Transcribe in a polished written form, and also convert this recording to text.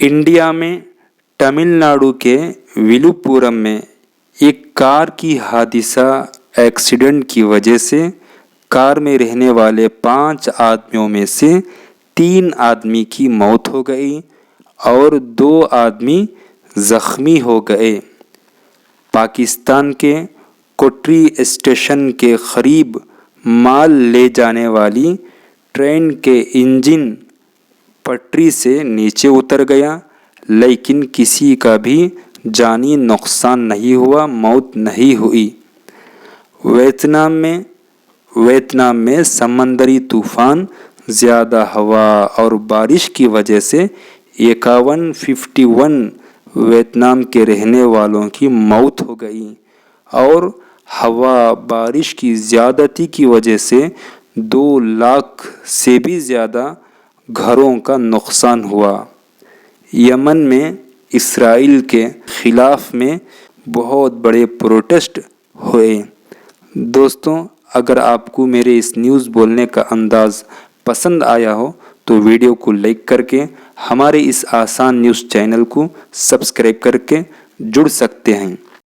India में तमिलनाडु के विलुपुरम में एक कार की हादसा एक्सीडेंट की वजह से कार में रहने वाले 5 आदमियों में से 3 आदमी की मौत हो गई और 2 आदमी जख्मी हो गए। पाकिस्तान के कोटरी स्टेशन के करीब माल ले जाने वाली ट्रेन के इंजन पटरी से नीचे उतर गया, लेकिन किसी का भी जानी नुकसान नहीं हुआ, मौत नहीं हुई। वियतनाम में समंदरी तूफान, ज़्यादा हवा और बारिश की वजह से 51 वियतनाम के रहने वालों की मौत हो गई और हवा बारिश की ज़्यादती की वजह से 2 लाख से भी ज़्यादा घरों का नुकसान हुआ। यमन में इसराइल के ख़िलाफ़ में बहुत बड़े प्रोटेस्ट हुए। दोस्तों, अगर आपको मेरे इस न्यूज़ बोलने का अंदाज़ पसंद आया हो तो वीडियो को लाइक करके हमारे इस आसान न्यूज़ चैनल को सब्सक्राइब करके जुड़ सकते हैं।